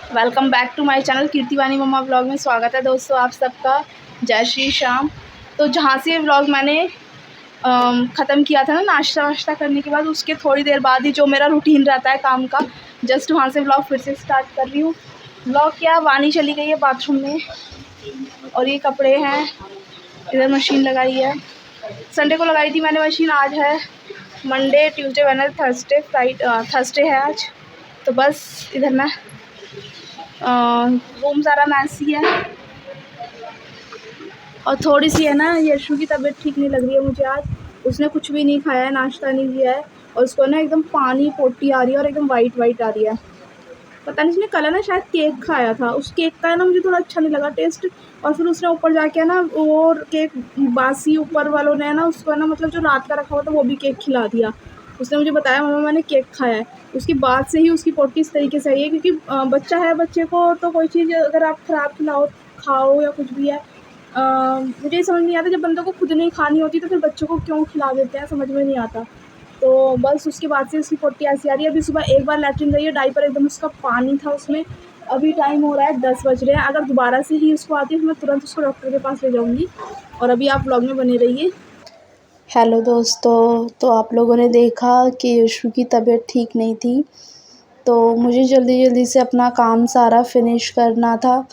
Welcome back to my channel Kirti Vani mamma vlog में स्वागत है दोस्तों आप सबका। जय श्री श्याम। तो जहाँ से व्लॉग मैंने ख़त्म किया था ना नाश्ता वाश्ता करने के बाद, उसके थोड़ी देर बाद ही जो मेरा रूटीन रहता है काम का, जस्ट वहाँ से व्लॉग फिर से स्टार्ट कर रही हूँ। व्लॉग क्या, वानी चली गई है बाथरूम में और ये कपड़े हैं, इधर मशीन लगाई है। संडे को लगाई थी मैंने मशीन, आज है मंडे, ट्यूसडे, वेडनेसडे, थर्सडे है आज। तो बस इधर मैं रूम सारा मैसी है और थोड़ी सी है ना यशु की तबीयत ठीक नहीं लग रही है मुझे आज। उसने कुछ भी नहीं खाया है, नाश्ता नहीं किया है और उसको ना एकदम पानी पोटी आ रही है और एकदम वाइट आ रही है। पता नहीं, उसने कल ना शायद केक खाया था, उस केक का है ना मुझे थोड़ा अच्छा नहीं लगा टेस्ट। और फिर उसने ऊपर जाके है ना वो केक बासी ऊपर वालों ने है ना उसको है ना मतलब जो रात का रखा हुआ था वो भी केक खिला दिया। उसने मुझे बताया मम्मा मैंने केक खाया है। उसकी बात से ही उसकी पोटी इस तरीके से आई है, क्योंकि बच्चा है, बच्चे को तो कोई चीज़ अगर आप ख़राब खिलाओ खाओ या कुछ भी है, मुझे ये समझ नहीं आता, जब बंदों को खुद नहीं खानी होती तो फिर बच्चों को क्यों खिला देते हैं, समझ में नहीं आता। तो बस उसके बाद से उसकी पोटी ऐसी आ रही है। अभी सुबह एक बार लैट्रिन गई है, डायपर एकदम उसका पानी था उसमें। अभी टाइम हो रहा है 10 बज रहे हैं, अगर दोबारा से ही उसको आती है तो मैं तुरंत उसको डॉक्टर के पास ले जाऊँगी। और अभी आप व्लॉग में बने रहिए। हेलो दोस्तों, तो आप लोगों ने देखा कि यशु की तबीयत ठीक नहीं थी, तो मुझे जल्दी जल्दी से अपना काम सारा फिनिश करना था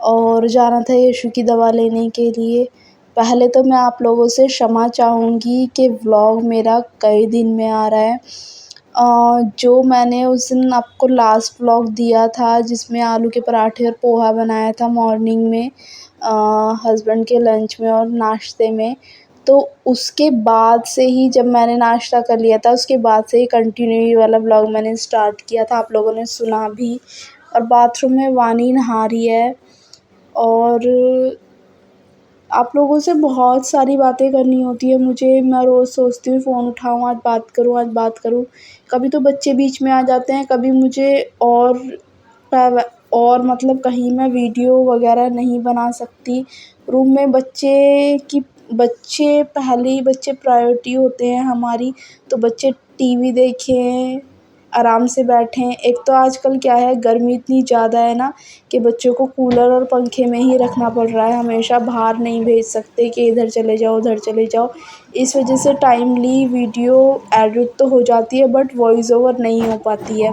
और जाना था यशु की दवा लेने के लिए। पहले तो मैं आप लोगों से क्षमा चाहूँगी कि व्लॉग मेरा कई दिन में आ रहा है। जो मैंने उस दिन आपको लास्ट व्लॉग दिया था जिसमें आलू के पराठे और पोहा बनाया था मॉर्निंग में, हस्बैंड के लंच में और नाश्ते में, तो उसके बाद से ही जब मैंने नाश्ता कर लिया था उसके बाद से ही कंटिन्यू ये वाला व्लॉग मैंने स्टार्ट किया था, आप लोगों ने सुना भी। और बाथरूम में वानी नहा रही है और आप लोगों से बहुत सारी बातें करनी होती है मुझे। मैं रोज़ सोचती हूँ फ़ोन उठाऊँ, आज बात करूँ, आज बात करूँ। कभी तो बच्चे बीच में आ जाते हैं, कभी मुझे और मतलब कहीं मैं वीडियो वगैरह नहीं बना सकती। रूम में बच्चे प्रायोरिटी होते हैं हमारी, तो बच्चे टीवी देखें, आराम से बैठें। एक तो आजकल क्या है, गर्मी इतनी ज़्यादा है ना कि बच्चों को कूलर और पंखे में ही रखना पड़ रहा है, हमेशा बाहर नहीं भेज सकते कि इधर चले जाओ उधर चले जाओ। इस वजह से टाइमली वीडियो एडिट तो हो जाती है बट वॉइस ओवर नहीं हो पाती है,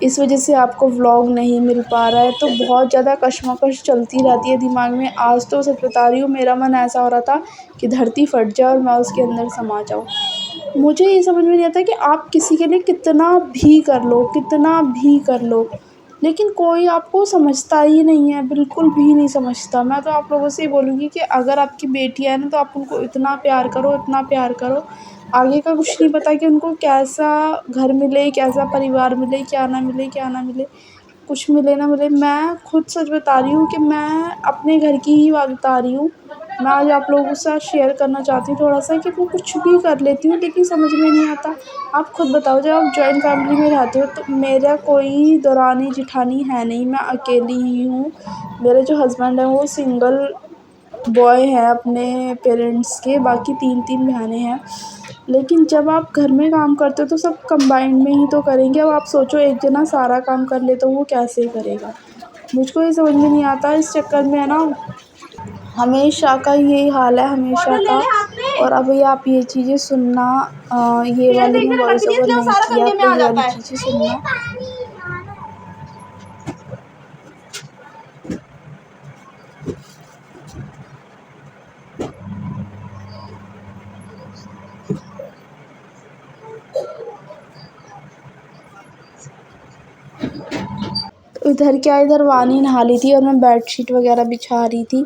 इस वजह से आपको व्लॉग नहीं मिल पा रहा है। तो बहुत ज़्यादा कशमकश चलती रहती है दिमाग में। आज तो सच बता रही हूँ, मेरा मन ऐसा हो रहा था कि धरती फट जाए और मैं उसके अंदर समा जाऊँ। मुझे ये समझ में नहीं आता कि आप किसी के लिए कितना भी कर लो, कितना भी कर लो, लेकिन कोई आपको समझता ही नहीं है, बिल्कुल भी नहीं समझता। मैं तो आप लोगों से ये बोलूँगी कि अगर आपकी बेटियाँ हैं ना, तो आप उनको इतना प्यार करो, इतना प्यार करो। आगे का कुछ नहीं पता कि उनको कैसा घर मिले, कैसा परिवार मिले, क्या ना मिले, क्या ना मिले, कुछ मिले ना मिले। मैं खुद सच बता रही हूँ कि मैं अपने घर की ही बात बता रही हूँ। मैं आज आप लोगों के साथ शेयर करना चाहती हूँ थोड़ा-सा कि मैं कुछ भी कर लेती हूँ लेकिन समझ में नहीं आता। आप खुद बताओ, जब आप जॉइंट फैमिली में रहते हो तो मेरा कोई दरानी-जेठानी है नहीं, मैं अकेली ही हूँ। मेरे जो हस्बैंड हैं वो सिंगल बॉय हैं अपने पेरेंट्स के, बाकी 3-3 बहनें हैं। लेकिन जब आप घर में काम करते हो तो सब कंबाइंड में ही तो करेंगे। अब आप सोचो एक जना सारा काम कर ले तो वो कैसे करेगा? मुझको ये समझ में नहीं आता, इस चक्कर में है ना हमेशा का यही हाल है, हमेशा का। और अभी आप ये चीज़ें सुनना, ये वाली मैं वॉइस ओवर नहीं किया, आप लोग ये वाली चीज़ें सुनना। तो इधर वानी नहा ली थी और मैं बेडशीट वगैरह बिछा रही थी।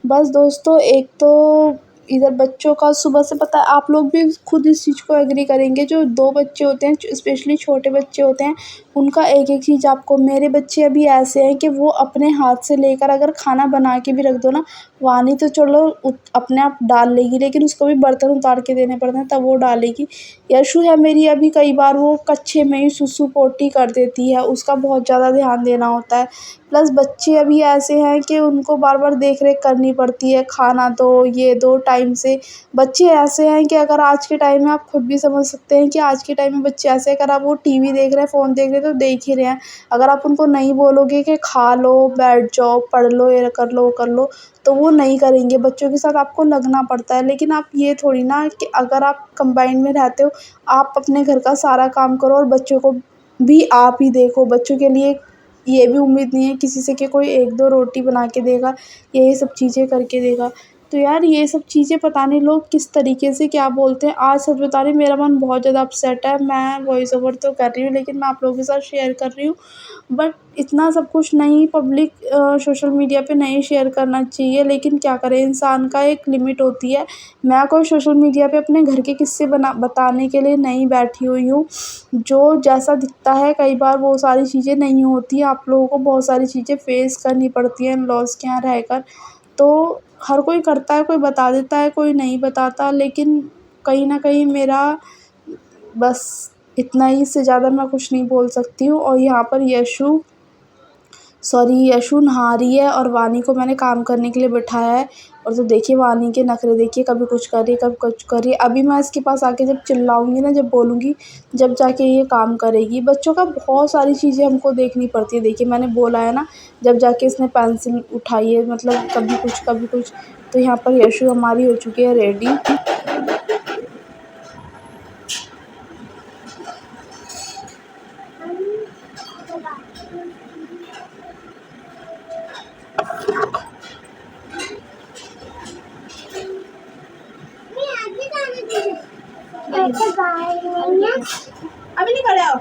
बस दोस्तों, एक तो इधर बच्चों का सुबह से, पता है आप लोग भी खुद इस चीज़ को एग्री करेंगे, जो 2 बच्चे होते हैं स्पेशली छोटे बच्चे होते हैं, उनका एक-एक चीज़ आपको, मेरे बच्चे अभी ऐसे हैं कि वो अपने हाथ से लेकर अगर खाना बना के भी रख दो ना, वानी तो चलो अपने आप डाल लेगी, लेकिन उसको भी बर्तन उतार के देने पड़ते हैं तब वो डालेगी। यशु है मेरी, अभी कई बार वो कच्छे में ही सुसु पोटी कर देती है, उसका बहुत ज़्यादा ध्यान देना होता है। प्लस बच्चे अभी ऐसे हैं कि उनको बार बार देख रेख करनी पड़ती है, खाना दो, ये दो, टाइम से। बच्चे ऐसे हैं कि अगर आज के टाइम में आप खुद भी समझ सकते हैं कि आज के टाइम में बच्चे ऐसे हैं, अगर आप वो टीवी देख रहे हैं, फ़ोन देख रहे हैं तो देख ही रहे हैं। अगर आप उनको नहीं बोलोगे कि खा लो, बैठ जाओ, पढ़ लो, ये कर लो, वो कर लो, तो वो नहीं करेंगे। बच्चों के साथ आपको लगना पड़ता है। लेकिन आप ये थोड़ी ना कि अगर आप कंबाइन में रहते हो, आप अपने घर का सारा काम करो और बच्चों को भी आप ही देखो। बच्चों के लिए ये भी उम्मीद नहीं है किसी से कि कोई 1-2 रोटी बना के देगा, ये सब चीज़ें करके देगा। तो यार ये सब चीज़ें पता नहीं लोग किस तरीके से क्या बोलते हैं। आज सच बता रही हूँ, मेरा मन बहुत ज़्यादा अपसेट है। मैं वॉइस ओवर तो कर रही हूँ, लेकिन मैं आप लोगों के साथ शेयर कर रही हूँ। बट इतना सब कुछ नहीं पब्लिक सोशल मीडिया पे नहीं शेयर करना चाहिए, लेकिन क्या करें, इंसान का एक लिमिट होती है। मैं कोई सोशल मीडिया पे अपने घर के किस्से बताने के लिए नहीं बैठी हुई हूँ। जो जैसा दिखता है कई बार वो सारी चीज़ें नहीं होती हैं। आप लोगों को बहुत सारी चीज़ें फेस करनी पड़ती हैं इन-लॉज़ के यहाँ रहकर। तो हर कोई करता है, कोई बता देता है, कोई नहीं बताता। लेकिन कहीं न कहीं मेरा बस इतना ही, इससे ज़्यादा मैं कुछ नहीं बोल सकती हूँ। और यहाँ पर यशु नहा रही है और वानी को मैंने काम करने के लिए बिठाया है। और तो देखिए वानी के नखरे देखिए, कभी कुछ कर रही है, कभी कुछ कर रही है। अभी मैं इसके पास आके जब चिल्लाऊँगी ना, जब बोलूँगी, जब जाके ये काम करेगी। बच्चों का बहुत सारी चीज़ें हमको देखनी पड़ती है। देखिए मैंने बोला है ना, जब जाके इसने पेंसिल उठाई है, मतलब कभी कुछ, कभी कुछ। तो यहाँ पर यशु हमारी हो चुकी है रेडी। अभी नहीं खड़े हो।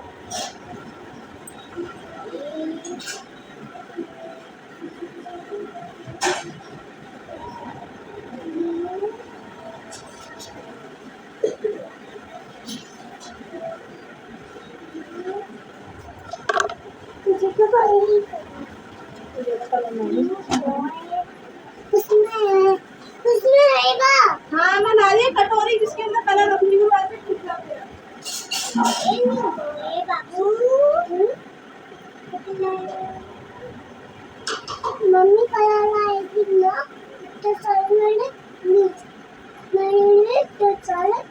हाँ मैं ला रही है कटोरी जिसके अंदर कलर रखनी हूँ, वैसे ठीक लग रहा मम्मी कलर लाएगी ना, तो सारे मैंने तो सारे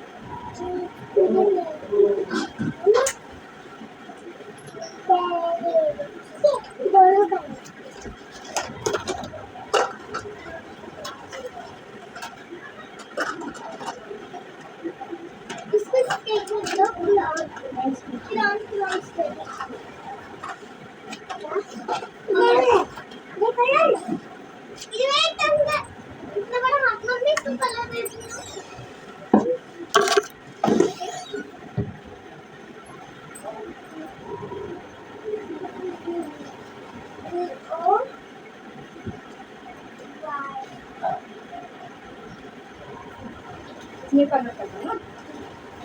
ये करना पड़ेगा ना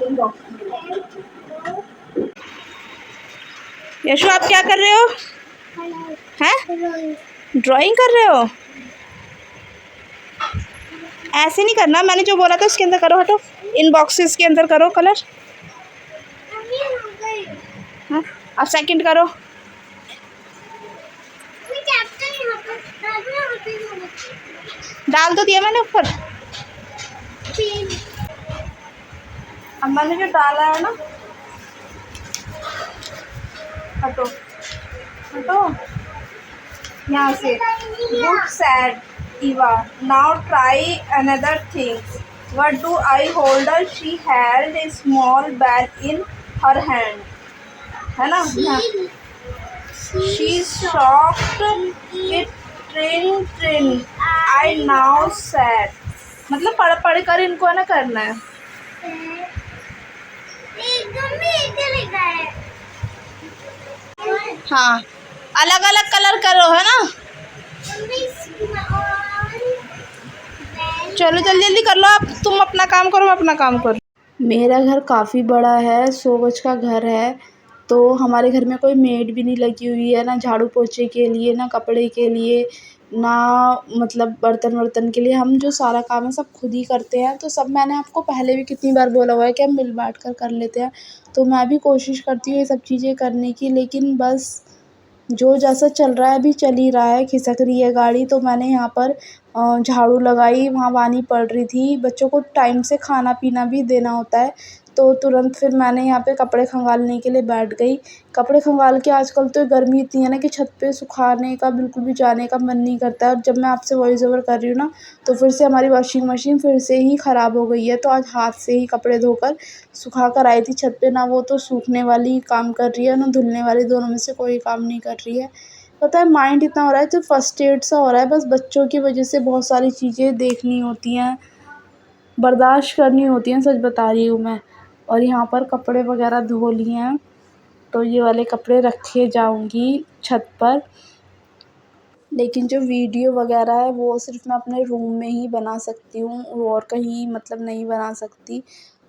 इनबॉक्स में। यशु आप क्या कर रहे हो? हैं? ड्राइंग कर रहे हो? ऐसे नहीं करना, मैंने जो बोला था उसके अंदर करो। हटो, इन बॉक्सेस के अंदर करो कलर। हाँ अब सेकंड करो। डाल तो दिया मैंने ऊपर। अब मैंने जो डाला है ना, हटो हटो यहाँ से। Good sad Eva. Now try another thing. What do I hold her? She held a small bag in her hand. है ना? She shocked it. Trin. I now sad. मतलब पढ़ पढ़ कर इनको है ना करना है। हाँ अलग अलग कलर करो है ना। चलो जल्दी जल्दी कर लो, आप तुम अपना काम करो, मैं अपना काम करो। मेरा घर काफ़ी बड़ा है, 100 गज का घर है। तो हमारे घर में कोई मेड भी नहीं लगी हुई है, ना झाड़ू पोछे के लिए, ना कपड़े के लिए, ना मतलब बर्तन वर्तन के लिए। हम जो सारा काम है सब खुद ही करते हैं। तो सब मैंने आपको पहले भी कितनी बार बोला हुआ है कि हम मिल बाँट कर लेते हैं। तो मैं भी कोशिश करती हूँ ये सब चीज़ें करने की, लेकिन बस जो जैसा चल रहा है अभी चल ही रहा है, खिसक रही है गाड़ी। तो मैंने यहाँ पर झाड़ू लगाई, वहाँ पानी पड़ रही थी। बच्चों को टाइम से खाना पीना भी देना होता है, तो तुरंत फिर मैंने यहाँ पे कपड़े खंगालने के लिए बैठ गई। कपड़े खंगाल के आजकल तो गर्मी इतनी है ना कि छत पे सुखाने का बिल्कुल भी जाने का मन नहीं करता है। और जब मैं आपसे वॉइस ओवर कर रही हूँ ना, तो फिर से हमारी वॉशिंग मशीन फिर से ही ख़राब हो गई है। तो आज हाथ से ही कपड़े धोकर सुखा कर आई थी छत पे। ना वो तो सूखने वाली काम कर रही है, ना धुलने वाली, दोनों में से कोई काम नहीं कर रही है। पता है माइंड इतना हो रहा है तो फ्रस्ट्रेट सा हो रहा है, बस बच्चों की वजह से बहुत सारी चीज़ें देखनी होती हैं, बर्दाश्त करनी होती हैं, सच बता रही हूँ मैं। और यहाँ पर कपड़े वगैरह धो लिए हैं, तो ये वाले कपड़े रखे जाऊँगी छत पर। लेकिन जो वीडियो वगैरह है वो सिर्फ़ मैं अपने रूम में ही बना सकती हूँ, और कहीं मतलब नहीं बना सकती।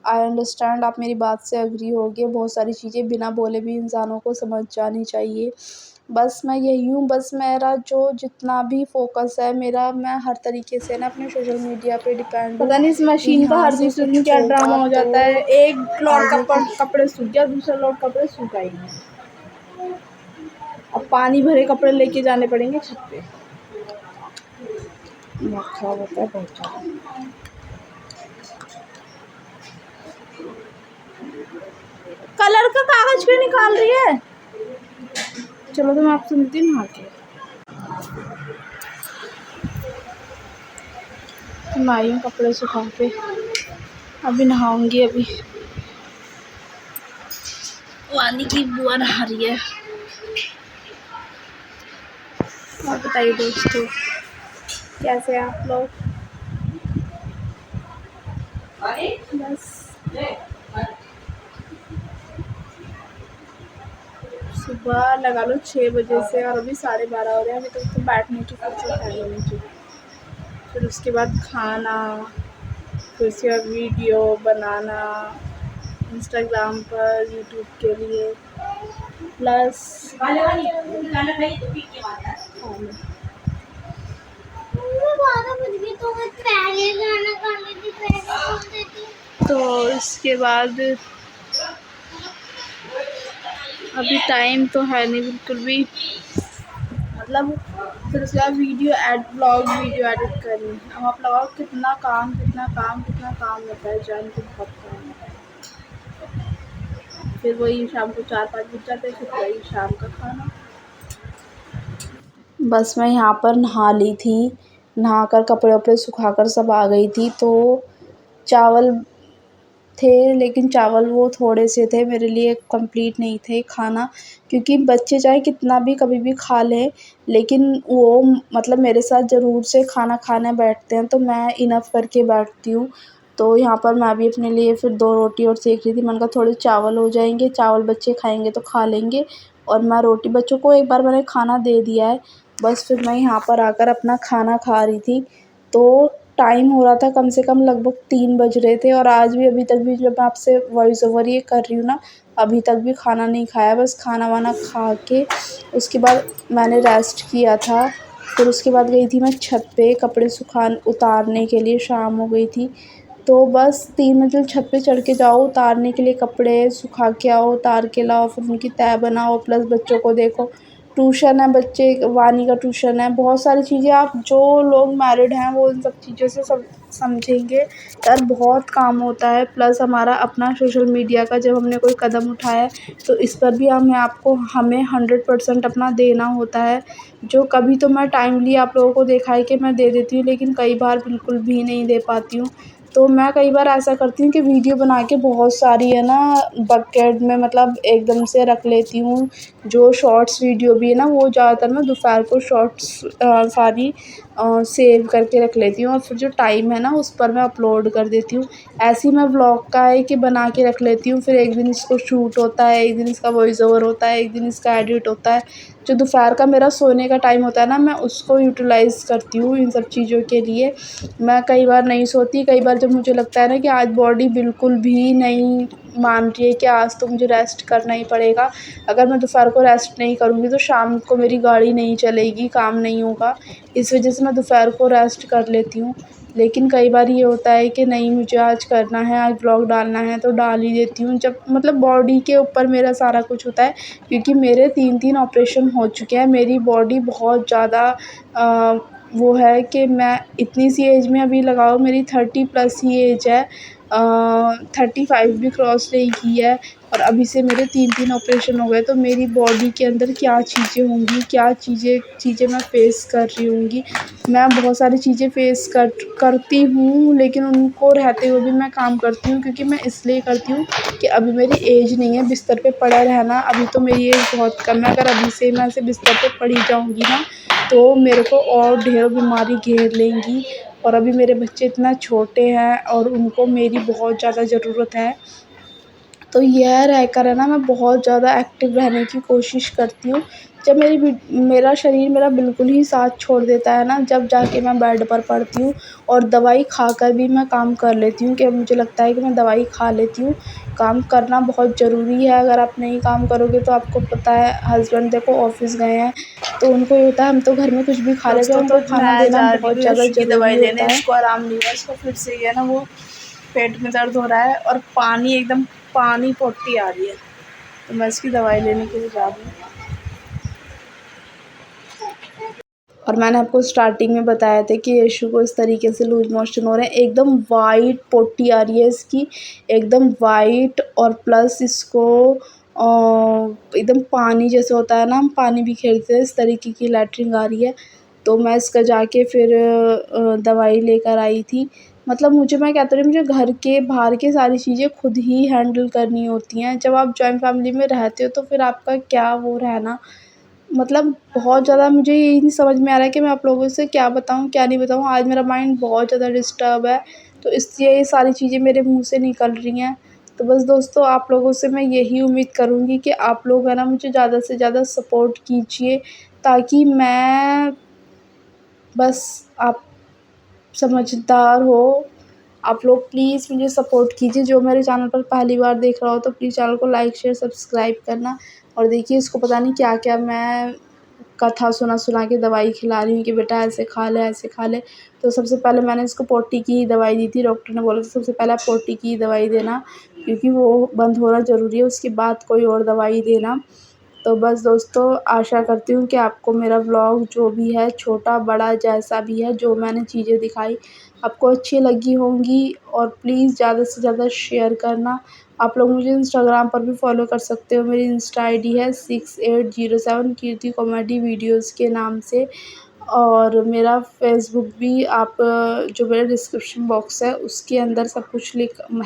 आई अंडरस्टैंड, आप मेरी बात से एग्री होगे, बहुत सारी चीज़ें बिना बोले भी इंसानों को समझ जानी चाहिए। बस मैं यही हूँ, बस मेरा जो जितना भी फ़ोकस है मेरा, मैं हर तरीके से ना अपने सोशल मीडिया पे डिपेंड हूँ। पता नहीं इस कि मशीन का यहाँ हर से दूसरे दिन कुछ क्या ड्रामा होगा हो तो जाता है। एक लॉट आगे कुछ। कपड़े सूख गया, दूसरा लॉट कपड़े सूखा ही नहीं। अब पानी भरे कपड़े लेके जाने पड़ेंगे छत पे। दिमाग खराब होता है बहुत ज़्यादा। कलर का कागज क्यों निकाल रही है? चलो तो मैं आपसे मिलती हूँ नहा के। मैं आई हूँ कपड़े सुखा के, अभी नहाऊंगी। अभी वानी की बुआ नहा रही है। और बताइए दोस्तों, कैसे हैं आप लोग? बस सुबह लगा लो 6 बजे से, और अभी 12:30 हो रहे हैं। अभी तक तो बैठने की फुर्सत है नहीं मुझे। फिर उसके बाद खाना, फिर उसके बाद वीडियो बनाना इंस्टाग्राम पर, यूट्यूब के लिए, प्लस तो इसके बाद अभी टाइम तो है नहीं बिल्कुल भी, मतलब फिर उसके बाद ब्लॉग वीडियो एडिट करनी। अब आप लगाओ कितना काम होता है, जान के बहुत काम होता है। फिर वही शाम को 4-5 बज जाते हैं, फिर वही शाम का खाना। बस मैं यहाँ पर नहा ली थी, नहाकर कपड़े वपड़े सुखाकर सब आ गई थी। तो चावल थे, लेकिन चावल वो थोड़े से थे, मेरे लिए कंप्लीट नहीं थे खाना। क्योंकि बच्चे चाहे कितना भी कभी भी खा लें, लेकिन वो मतलब मेरे साथ ज़रूर से खाना खाने बैठते हैं, तो मैं इनफ़ करके बैठती हूँ। तो यहाँ पर मैं भी अपने लिए फिर 2 रोटी और सेंक रही थी। मैंने कहा थोड़े चावल हो जाएँगे, चावल बच्चे खाएँगे तो खा लेंगे, और मैं रोटी, बच्चों को एक बार मैंने खाना दे दिया है। बस फिर मैं यहाँ पर आकर अपना खाना खा रही थी। तो टाइम हो रहा था कम से कम लगभग 3 बज रहे थे, और आज भी अभी तक भी जब मैं आपसे वॉइस ओवर ये कर रही हूँ ना, अभी तक भी खाना नहीं खाया। बस खाना वाना खा के उसके बाद मैंने रेस्ट किया था। फिर उसके बाद गई थी मैं छत पे कपड़े उतारने के लिए, शाम हो गई थी। तो बस 3 मंजिल छत पे चढ़ के जाओ, उतारने के लिए कपड़े सुखा के आओ, उतार के लाओ, फिर उनकी तह बनाओ, प्लस बच्चों को देखो, ट्यूशन है, बच्चे वानी का ट्यूशन है, बहुत सारी चीज़ें। आप जो लोग मैरिड हैं वो इन सब चीज़ों से सब समझेंगे यार, बहुत काम होता है। प्लस हमारा अपना सोशल मीडिया का जब हमने कोई कदम उठाया है, तो इस पर भी हमें 100% अपना देना होता है। जो कभी तो मैं टाइमली आप लोगों को देखा है कि मैं दे देती हूँ, लेकिन कई बार बिल्कुल भी नहीं दे पाती हूँ। तो मैं कई बार ऐसा करती हूँ कि वीडियो बना के बहुत सारी है ना बकेट में, मतलब एकदम से रख लेती हूँ। जो शॉर्ट्स वीडियो भी है ना, वो ज़्यादातर मैं दोपहर को शॉर्ट्स सारी सेव करके रख लेती हूँ, और फिर जो टाइम है ना उस पर मैं अपलोड कर देती हूँ। ऐसे ही मैं व्लॉग का है कि बना के रख लेती हूँ, फिर एक दिन इसको शूट होता है, एक दिन इसका वॉइस ओवर होता है, एक दिन इसका एडिट होता है। जो दोपहर का मेरा सोने का टाइम होता है ना, मैं उसको यूटिलाइज़ करती हूँ इन सब चीज़ों के लिए। मैं कई बार नहीं सोती, कई बार जब मुझे लगता है ना कि आज बॉडी बिल्कुल भी नहीं मान रही है कि आज तो मुझे रेस्ट करना ही पड़ेगा, अगर मैं दोपहर को रेस्ट नहीं करूँगी तो शाम को मेरी गाड़ी नहीं चलेगी, काम नहीं होगा। इस वजह से मैं दोपहर को रेस्ट कर लेती हूँ। लेकिन कई बार ये होता है कि नहीं मुझे आज करना है, आज व्लॉग डालना है तो डाल ही देती हूँ। जब मतलब बॉडी के ऊपर मेरा सारा कुछ होता है, क्योंकि मेरे 3-3 ऑपरेशन हो चुके हैं। मेरी बॉडी बहुत ज़्यादा वो है कि मैं इतनी सी एज में अभी लगाओ मेरी 30 प्लस ही एज है, 35 भी क्रॉस नहीं की है और अभी से मेरे 3-3 ऑपरेशन हो गए। तो मेरी बॉडी के अंदर क्या चीज़ें होंगी, क्या चीज़ें मैं फ़ेस कर रही होंगी। मैं बहुत सारी चीज़ें फ़ेस करती हूँ, लेकिन उनको रहते हुए भी मैं काम करती हूँ, क्योंकि मैं इसलिए करती हूँ कि अभी मेरी एज नहीं है बिस्तर पे पड़ा रहना। अभी तो मेरी एज बहुत कम है, अगर अभी से मैं ऐसे बिस्तर पे पड़ी जाऊँगी ना तो मेरे को और ढेर बीमारी घेर लेंगी। और अभी मेरे बच्चे इतना छोटे हैं और उनको मेरी बहुत ज़्यादा ज़रूरत है। तो यह रहकर है ना मैं बहुत ज़्यादा एक्टिव रहने की कोशिश करती हूँ। जब मेरा शरीर मेरा बिल्कुल ही साथ छोड़ देता है ना, जब जाके मैं बेड पर पड़ती हूँ और दवाई खाकर भी मैं काम कर लेती हूँ, कि मुझे लगता है कि मैं दवाई खा लेती हूँ। काम करना बहुत ज़रूरी है, अगर आप नहीं काम करोगे तो आपको पता है हस्बैंड देखो ऑफ़िस गए हैं, तो उनको ये होता है हम तो घर में कुछ भी खा लेते हैं, दोस्तों, उनको तो खाना मैं देना जा रही बहुत हूँ ज़्यादा यशु की ज़रूरी दवाई लेने। होता है। इसको आराम नहीं हुआ, इसको फिर से ये है ना वो पेट में दर्द हो रहा है और पानी एकदम पानी पोटी आ रही है, तो मैं इसकी दवाई लेने के लिए जा रही हूँ। और मैंने आपको स्टार्टिंग में बताया था कि यशु को इस तरीके से लूज़ मोशन हो रहे हैं, एकदम वाइट पोटी आ रही है इसकी, एकदम वाइट, और प्लस इसको एकदम पानी जैसे होता है ना, हम पानी भी खेलते हैं, इस तरीके की लैट्रिन आ रही है। तो मैं इसका जाके फिर दवाई लेकर आई थी। मतलब मैं कहती हूँ मुझे घर के बाहर के सारी चीज़ें खुद ही हैंडल करनी होती हैं। जब आप जॉइंट फैमिली में रहते हो तो फिर आपका क्या वो रहना, मतलब बहुत ज़्यादा मुझे यही नहीं समझ में आ रहा है कि मैं आप लोगों से क्या बताऊँ, क्या नहीं बताऊँ। आज मेरा माइंड बहुत ज़्यादा डिस्टर्ब है, तो इसलिए ये सारी चीज़ें मेरे मुँह से निकल रही हैं। तो बस दोस्तों, आप लोगों से मैं यही उम्मीद करूँगी कि आप लोग है ना मुझे ज़्यादा से ज़्यादा सपोर्ट कीजिए, ताकि मैं बस आप समझदार हो। आप लोग प्लीज़ मुझे सपोर्ट कीजिए। जो मेरे चैनल पर पहली बार देख रहा हो तो प्लीज़ चैनल को लाइक, शेयर, सब्सक्राइब करना। और देखिए इसको पता नहीं क्या-क्या मैं कथा सुना-सुना के दवाई खिला रही हूँ कि बेटा ऐसे खा ले, ऐसे खा ले। तो सबसे पहले मैंने इसको पोटी की दवाई दी थी। डॉक्टर ने बोला था सबसे पहले आप पोटी की दवाई देना, क्योंकि वो बंद होना ज़रूरी है, उसके बाद कोई और दवाई देना। तो बस दोस्तों, आशा करती हूँ कि आपको मेरा व्लॉग जो भी है, छोटा-बड़ा जैसा भी है, जो मैंने चीज़ें दिखाई आपको अच्छी लगी होंगी। और प्लीज़ ज़्यादा से ज़्यादा शेयर करना। आप लोग मुझे इंस्टाग्राम पर भी फ़ॉलो कर सकते हो। मेरी इंस्टा आईडी है 6807 कीर्ति कॉमेडी वीडियोज़ के नाम से। और मेरा फ़ेसबुक भी आप जो मेरा डिस्क्रिप्शन बॉक्स है उसके अंदर सब कुछ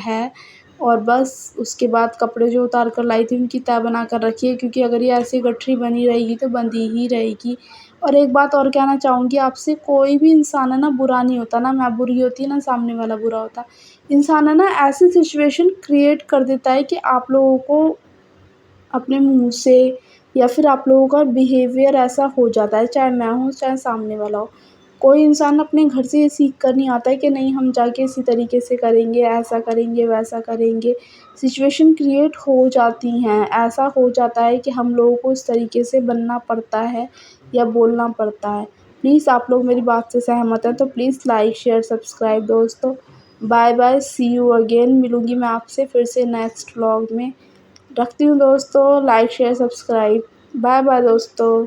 है। और बस उसके बाद कपड़े जो उतार कर लाई थी उनकी तह बना कर रखी है, क्योंकि अगर ये ऐसी गठरी बनी रहेगी तो बंधी ही रहेगी। और एक बात और कहना चाहूँगी आपसे, कोई भी इंसान है ना बुरा नहीं होता, ना मैं बुरी होती ना सामने वाला बुरा होता। इंसान है ना ऐसी सिचुएशन क्रिएट कर देता है कि आप लोगों को अपने मुँह से या फिर आप लोगों का बिहेवियर ऐसा हो जाता है, चाहे मैं हूँ, चाहे सामने वाला हो। कोई इंसान अपने घर से ये सीख कर नहीं आता है कि नहीं हम जाके इसी तरीके से करेंगे, ऐसा करेंगे, वैसा करेंगे। सिचुएशन क्रिएट हो जाती हैं, ऐसा हो जाता है कि हम लोगों को इस तरीके से बनना पड़ता है या बोलना पड़ता है। प्लीज़ आप लोग मेरी बात से सहमत हैं तो प्लीज़ लाइक, शेयर, सब्सक्राइब दोस्तों। Bye bye, see you again. मिलूँगी मैं आपसे फिर से नेक्स्ट व्लॉग में। रखती हूँ दोस्तों, like, share, subscribe. Bye bye दोस्तों।